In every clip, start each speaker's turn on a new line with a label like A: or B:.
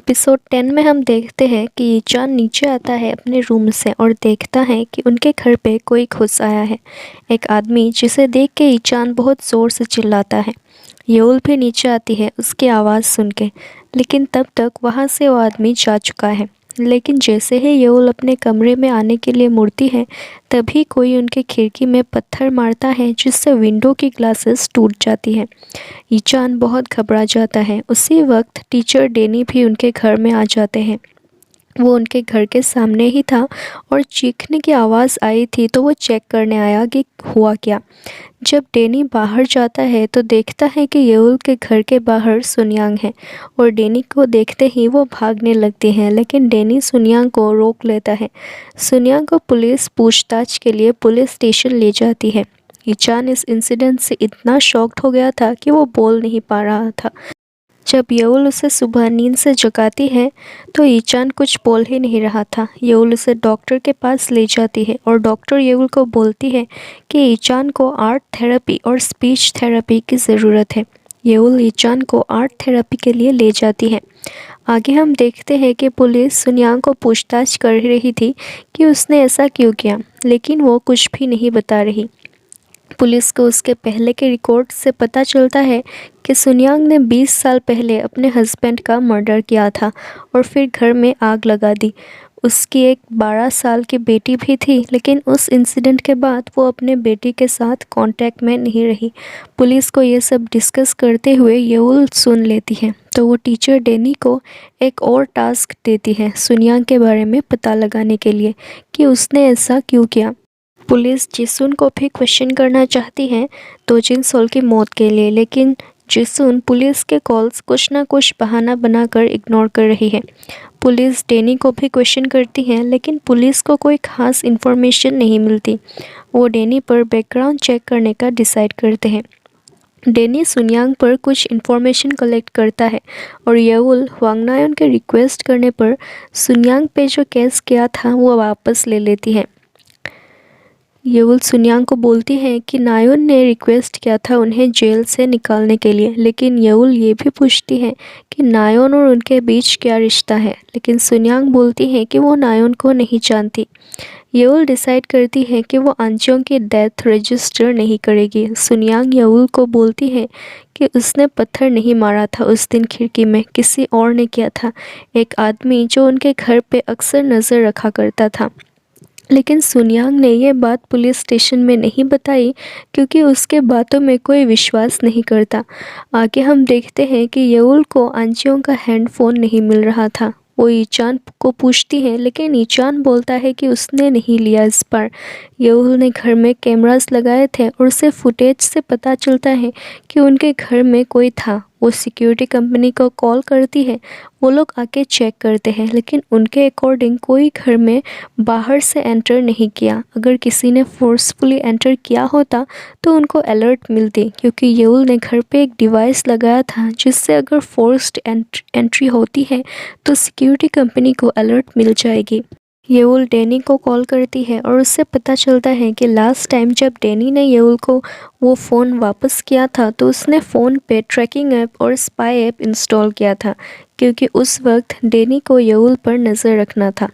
A: Episode 10 में हम देखते हैं कि ईचान नीचे आता है अपने रूम से और देखता है कि उनके घर पे कोई घुस आया है। एक आदमी जिसे देख के ईचान बहुत ज़ोर से चिल्लाता है। येउल भी नीचे आती है उसकी आवाज़ सुन के, लेकिन तब तक वहाँ से वो आदमी जा चुका है। लेकिन जैसे ही येउल अपने कमरे में आने के लिए मुड़ती है, तभी कोई उनके खिड़की में पत्थर मारता है जिससे विंडो की ग्लासेस टूट जाती है। ईचान बहुत घबरा जाता है। उसी वक्त टीचर डेनी भी उनके घर में आ जाते हैं। वो उनके घर के सामने ही था और चीखने की आवाज़ आई थी तो वो चेक करने आया कि हुआ क्या। जब डेनी बाहर जाता है तो देखता है कि येउल के घर के बाहर सुनयांग है और डेनी को देखते ही वो भागने लगती हैं, लेकिन डेनी सुनयांग को रोक लेता है। सुनयांग को पुलिस पूछताछ के लिए पुलिस स्टेशन ले जाती है। ईचान इस इंसिडेंट से इतना शॉक्ड हो गया था कि वो बोल नहीं पा रहा था। जब येउल उसे सुबह नींद से जगाती है तो ईचान कुछ बोल ही नहीं रहा था। येउल उसे डॉक्टर के पास ले जाती है और डॉक्टर येउल को बोलती है कि ईचान को आर्ट थेरेपी और स्पीच थेरेपी की ज़रूरत है। येउल ईचान को आर्ट थेरेपी के लिए ले जाती है। आगे हम देखते हैं कि पुलिस सुनयांग को पूछताछ कर रही थी कि उसने ऐसा क्यों किया, लेकिन वो कुछ भी नहीं बता रही। पुलिस को उसके पहले के रिकॉर्ड से पता चलता है कि सुनयांग ने 20 साल पहले अपने हस्बैंड का मर्डर किया था और फिर घर में आग लगा दी। उसकी एक 12 साल की बेटी भी थी, लेकिन उस इंसिडेंट के बाद वो अपने बेटी के साथ कांटेक्ट में नहीं रही। पुलिस को ये सब डिस्कस करते हुए येउल सुन लेती है, तो वो टीचर डेनी को एक और टास्क देती है सुनयांग के बारे में पता लगाने के लिए कि उसने ऐसा क्यों किया। पुलिस जिसुन को भी क्वेश्चन करना चाहती है दोजिन सोल की मौत के लिए, लेकिन जिसुन पुलिस के कॉल्स कुछ ना कुछ बहाना बनाकर इग्नोर कर रही है। पुलिस डेनी को भी क्वेश्चन करती है, लेकिन पुलिस को कोई खास इन्फॉर्मेशन नहीं मिलती। वो डेनी पर बैकग्राउंड चेक करने का डिसाइड करते हैं। डेनी सुनयांग पर कुछ इन्फॉर्मेशन कलेक्ट करता है और येउल वांगनायोन के रिक्वेस्ट करने पर सुनयांग पे जो केस किया था वो वापस ले लेती है। येउल सुनयांग को बोलती है कि नायोन ने रिक्वेस्ट किया था उन्हें जेल से निकालने के लिए, लेकिन येउल ये भी पूछती है कि नायोन और उनके बीच क्या रिश्ता है, लेकिन सुनयांग बोलती है कि वो नायोन को नहीं जानती। येउल डिसाइड करती है कि वो आंजियों की डेथ रजिस्टर नहीं करेगी। सुनयांग येउल को बोलती है कि उसने पत्थर नहीं मारा था उस दिन खिड़की में, किसी और ने किया था, एक आदमी जो उनके घर पे अक्सर नज़र रखा करता था। लेकिन सुनयांग ने ये बात पुलिस स्टेशन में नहीं बताई क्योंकि उसके बातों में कोई विश्वास नहीं करता। आगे हम देखते हैं कि येउल को आंजियों का हैंडफोन नहीं मिल रहा था। वो ईचान को पूछती है, लेकिन ईचान बोलता है कि उसने नहीं लिया इस बार। येउल ने घर में कैमरास लगाए थे और उसे फुटेज से पता चलता है कि उनके घर में कोई था। वो सिक्योरिटी कंपनी को कॉल करती है, वो लोग आके चेक करते हैं, लेकिन उनके अकॉर्डिंग कोई घर में बाहर से एंटर नहीं किया। अगर किसी ने फोर्सफुली एंटर किया होता तो उनको अलर्ट मिलती, क्योंकि येउल ने घर पे एक डिवाइस लगाया था जिससे अगर फोर्स्ड एंट्री होती है तो सिक्योरिटी कंपनी को अलर्ट मिल जाएगी। येउल डेनी को कॉल करती है और उससे पता चलता है कि लास्ट टाइम जब डेनी ने येउल को वो फ़ोन वापस किया था तो उसने फ़ोन पे ट्रैकिंग ऐप और स्पाई ऐप इंस्टॉल किया था, क्योंकि उस वक्त डेनी को येउल पर नज़र रखना था।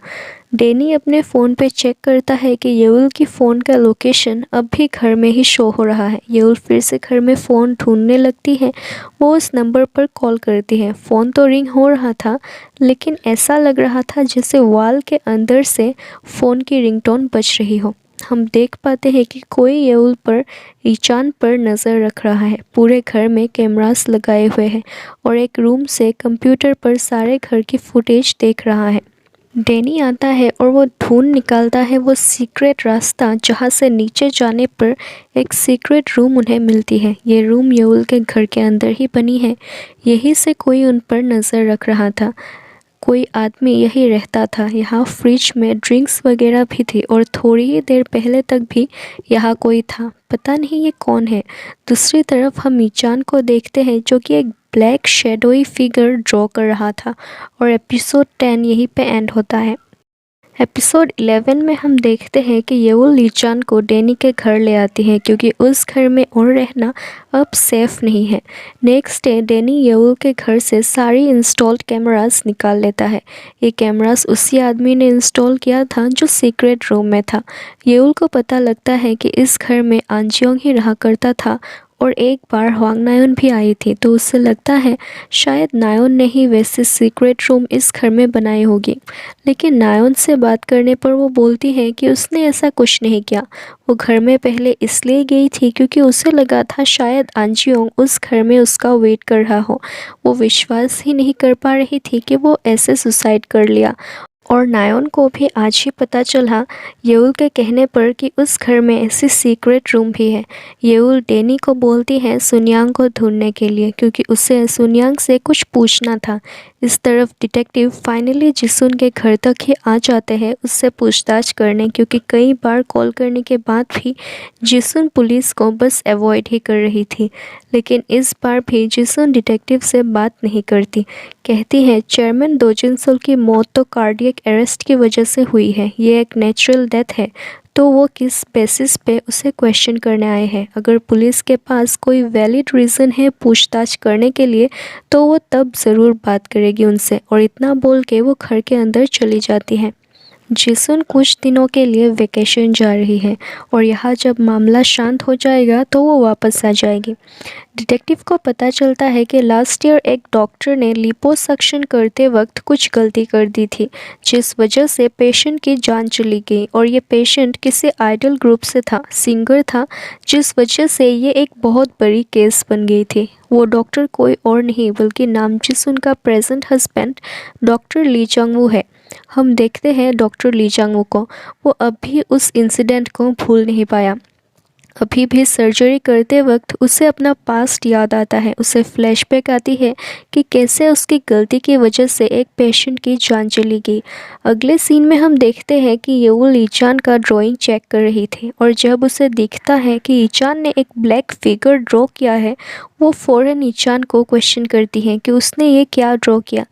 A: डेनी अपने फ़ोन पे चेक करता है कि येउल की फ़ोन का लोकेशन अब भी घर में ही शो हो रहा है। येउल फिर से घर में फ़ोन ढूंढने लगती है। वो उस नंबर पर कॉल करती है। फ़ोन तो रिंग हो रहा था, लेकिन ऐसा लग रहा था जैसे वॉल के अंदर से फ़ोन की रिंगटोन बज रही हो। हम देख पाते हैं कि कोई येउल पर ईचान पर नज़र रख रहा है। पूरे घर में कैमरास लगाए हुए हैं और एक रूम से कंप्यूटर पर सारे घर की फुटेज देख रहा है। डेनी आता है और वो ढूंढ निकालता है वो सीक्रेट रास्ता जहाँ से नीचे जाने पर एक सीक्रेट रूम उन्हें मिलती है। ये रूम येउल के घर के अंदर ही बनी है। यहीं से कोई उन पर नज़र रख रहा था। कोई आदमी यही रहता था। यहाँ फ्रिज में ड्रिंक्स वगैरह भी थी और थोड़ी ही देर पहले तक भी यहाँ कोई था। पता नहीं ये कौन है। दूसरी तरफ हम ईचान को देखते हैं जो कि एक ब्लैक शेडोई फिगर ड्रॉ कर रहा था और एपिसोड 10 यहीं पे एंड होता है। एपिसोड 11 में हम देखते हैं कि येउल लीचान को डैनी के घर ले आती है क्योंकि उस घर में और रहना अब सेफ नहीं है। नेक्स्ट डे डैनी येउल के घर से सारी इंस्टॉल्ड कैमरास निकाल लेता है। ये कैमरास उसी आदमी ने इंस्टॉल किया था जो सीक्रेट रूम में था। येउल को पता लगता है कि इस घर में आंजियोंग ही रहा करता था और एक बार हुआंग नायोन भी आई थी, तो उससे लगता है शायद नायोन ने ही वैसे सीक्रेट रूम इस घर में बनाई होगी। लेकिन नायोन से बात करने पर वो बोलती है कि उसने ऐसा कुछ नहीं किया। वो घर में पहले इसलिए गई थी क्योंकि उसे लगा था शायद आंजियोंग उस घर में उसका वेट कर रहा हो। वो विश्वास ही नहीं कर पा रही थी कि वो ऐसे सुसाइड कर लिया। और नायोन को भी आज ही पता चला येउल के कहने पर कि उस घर में ऐसी सीक्रेट रूम भी है। येउल डैनी को बोलती है सुनियांग को ढूंढने के लिए क्योंकि उसे सुनियांग से कुछ पूछना था। इस तरफ डिटेक्टिव फाइनली जिसुन के घर तक ही आ जाते हैं उससे पूछताछ करने, क्योंकि कई बार कॉल करने के बाद भी जिसुन पुलिस को बस अवॉइड ही कर रही थी। लेकिन इस बार भी जिसुन डिटेक्टिव से बात नहीं करती। कहती है चेयरमैन दोजिनसोल की मौत तो कार्डियक अरेस्ट की वजह से हुई है, ये एक नेचुरल डेथ है, तो वो किस बेसिस पे उसे क्वेश्चन करने आए हैं। अगर पुलिस के पास कोई वैलिड रीज़न है पूछताछ करने के लिए तो वो तब ज़रूर बात करेगी उनसे। और इतना बोल के वो घर के अंदर चली जाती है। जिसुन कुछ दिनों के लिए वेकेशन जा रही है और यहाँ जब मामला शांत हो जाएगा तो वो वापस आ जाएगी। डिटेक्टिव को पता चलता है कि लास्ट ईयर एक डॉक्टर ने लिपोसक्शन करते वक्त कुछ गलती कर दी थी जिस वजह से पेशेंट की जान चली गई। और ये पेशेंट किसी आइडल ग्रुप से था, सिंगर था, जिस वजह से ये एक बहुत बड़ी केस बन गई थी। वो डॉक्टर कोई और नहीं बल्कि नामजिसुन का प्रेजेंट हस्बैंड डॉक्टर ली चांगवू है। हम देखते हैं डॉक्टर ली चांगवू को, वो अब भी उस इंसिडेंट को भूल नहीं पाया। अभी भी सर्जरी करते वक्त उसे अपना पास्ट याद आता है। उसे फ्लैशबैक आती है कि कैसे उसकी गलती की वजह से एक पेशेंट की जान चली गई। अगले सीन में हम देखते हैं कि येउल ईचान का ड्राइंग चेक कर रही थी और जब उसे दिखता है कि ईचान ने एक ब्लैक फिगर ड्रॉ किया है, वो फ़ौरन ईचान को क्वेश्चन करती है कि उसने ये क्या ड्रॉ किया।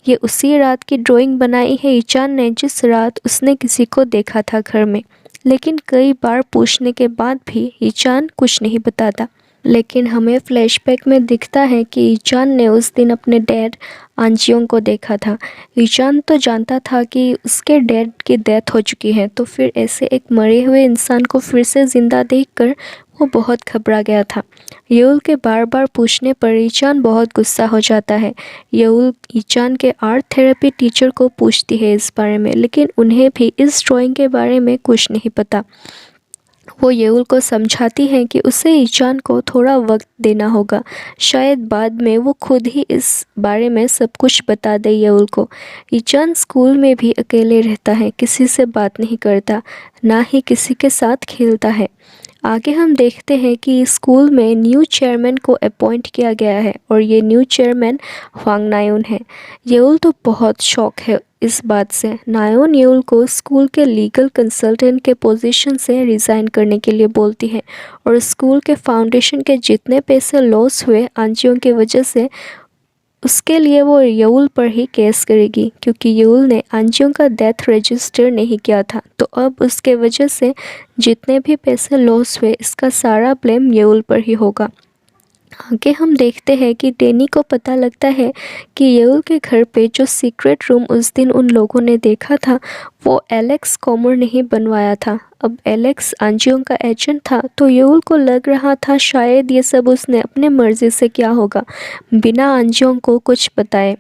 A: ये उसी रात की ड्राइंग बनाई है ईचान ने जिस रात उसने किसी को देखा था घर में। लेकिन कई बार पूछने के बाद भी ईचान कुछ नहीं बताता। लेकिन हमें फ्लैशबैक में दिखता है कि ईचान ने उस दिन अपने डैड आंजियोंग को देखा था। ईचान तो जानता था कि उसके डैड की डेथ हो चुकी है, तो फिर ऐसे एक मरे हुए इंसान को फिर से ज़िंदा देखकर वो बहुत घबरा गया था। येउल के बार बार पूछने पर ईचान बहुत गुस्सा हो जाता है। येउल ईचान के आर्ट थेरेपी टीचर को पूछती है इस बारे में, लेकिन उन्हें भी इस ड्राइंग के बारे में कुछ नहीं पता। वो येउल को समझाती हैं कि उसे ईचान को थोड़ा वक्त देना होगा, शायद बाद में वो खुद ही इस बारे में सब कुछ बता दे येउल को। ईचान स्कूल में भी अकेले रहता है, किसी से बात नहीं करता, ना ही किसी के साथ खेलता है। आगे हम देखते हैं कि स्कूल में न्यू चेयरमैन को अपॉइंट किया गया है और ये न्यू चेयरमैन हुआंग नायोन है। येउल तो बहुत शौक है इस बात से। नायोन येउल को स्कूल के लीगल कंसल्टेंट के पोजीशन से रिज़ाइन करने के लिए बोलती है और स्कूल के फाउंडेशन के जितने पैसे लॉस हुए आंजियों की वजह से उसके लिए वो येउल पर ही केस करेगी, क्योंकि येउल ने आंजियों का डेथ रजिस्टर नहीं किया था। तो अब उसके वजह से जितने भी पैसे लॉस हुए इसका सारा ब्लेम येउल पर ही होगा। आगे हम देखते हैं कि डैनी को पता लगता है कि येउल के घर पे जो सीक्रेट रूम उस दिन उन लोगों ने देखा था वो एलेक्स कॉमर ने ही बनवाया था। अब एलेक्स आंजियों का एजेंट था, तो येउल को लग रहा था शायद ये सब उसने अपने मर्जी से किया होगा, बिना आंजियों को कुछ बताए।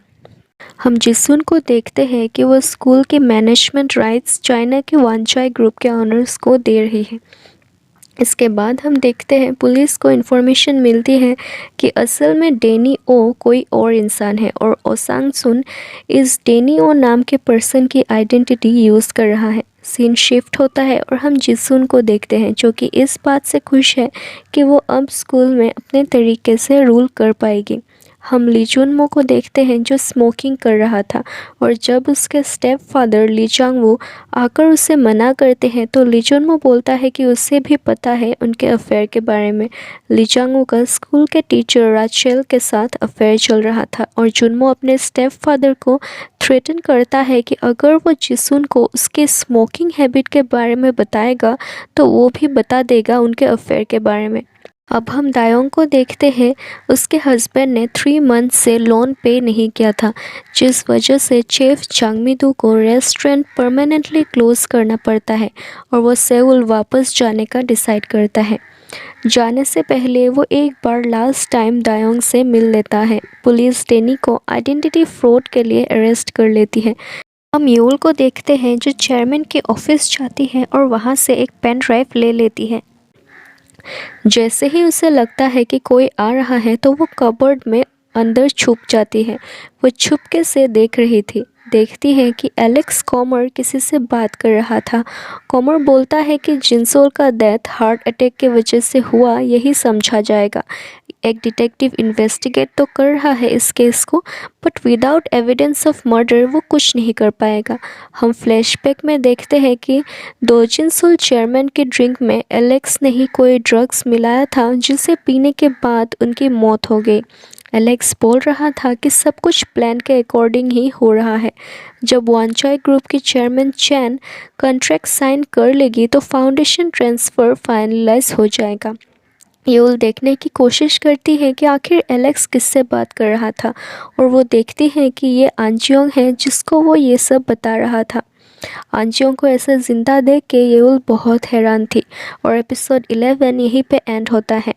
A: हम जिसुन को देखते हैं कि वो स्कूल के मैनेजमेंट राइट्स चाइना के वानचाई ग्रुप के ऑनर्स को दे रही है। इसके बाद हम देखते हैं पुलिस को इन्फॉर्मेशन मिलती है कि असल में डैनी ओ कोई और इंसान है और ओसांग सुन इस डैनी ओ नाम के पर्सन की आइडेंटिटी यूज़ कर रहा है। सीन शिफ्ट होता है और हम जिसुन को देखते हैं जो कि इस बात से खुश है कि वो अब स्कूल में अपने तरीके से रूल कर पाएगी। हम ली जुनमो को देखते हैं जो स्मोकिंग कर रहा था, और जब उसके स्टेप फादर ली चांग-वू आकर उसे मना करते हैं तो ली जुनमो बोलता है कि उसे भी पता है उनके अफेयर के बारे में। ली चांग-वू का स्कूल के टीचर राचेल के साथ अफेयर चल रहा था और जुनमो अपने स्टेप फादर को थ्रेटन करता है कि अगर वो जिसुन को उसके स्मोकिंग हैबिट के बारे में बताएगा तो वो भी बता देगा उनके अफेयर के बारे में। अब हम दायोंग को देखते हैं। उसके हस्बैंड ने 3 मंथ से लोन पे नहीं किया था, जिस वजह से चेफ चांगमिदू को रेस्टोरेंट परमानेंटली क्लोज करना पड़ता है और वो सेउल वापस जाने का डिसाइड करता है। जाने से पहले वो एक बार लास्ट टाइम दायोंग से मिल लेता है। पुलिस डेनी को आइडेंटिटी फ्रॉड के लिए अरेस्ट कर लेती है। हम यूल को देखते हैं जो चेयरमैन के ऑफिस जाती है और वहाँ से एक पेन ड्राइव ले लेती है। जैसे ही उसे लगता है कि कोई आ रहा है तो वो कबर्ड में अंदर छुप जाती है। वो छुपके से देख रही थी। देखती है कि एलेक्स कॉमर किसी से बात कर रहा था। कॉमर बोलता है कि जिनसोल का डेथ हार्ट अटैक की वजह से हुआ, यही समझा जाएगा। एक डिटेक्टिव इन्वेस्टिगेट तो कर रहा है इस केस को, but without evidence of murder वो कुछ नहीं कर पाएगा। हम फ्लैशबैक में देखते हैं कि दो जिनसोल चेयरमैन के ड्रिंक में एलेक्स ने ही कोई ड्रग्स मिलाया था जिसे पीने के बाद उनकी मौत हो गई। एलेक्स बोल रहा था कि सब कुछ प्लान के अकॉर्डिंग ही हो रहा है। जब वानचाई ग्रुप की चेयरमैन चैन कॉन्ट्रैक्ट साइन कर लेगी तो फाउंडेशन ट्रांसफ़र फाइनलाइज हो जाएगा। यूल देखने की कोशिश करती है कि आखिर एलेक्स किससे बात कर रहा था, और वो देखती है कि ये आंजियोंग है जिसको वो ये सब बता रहा था। आंजियोंग को ऐसे जिंदा देख के यूल बहुत हैरान थी और एपिसोड 11 यहीं पे एंड होता है।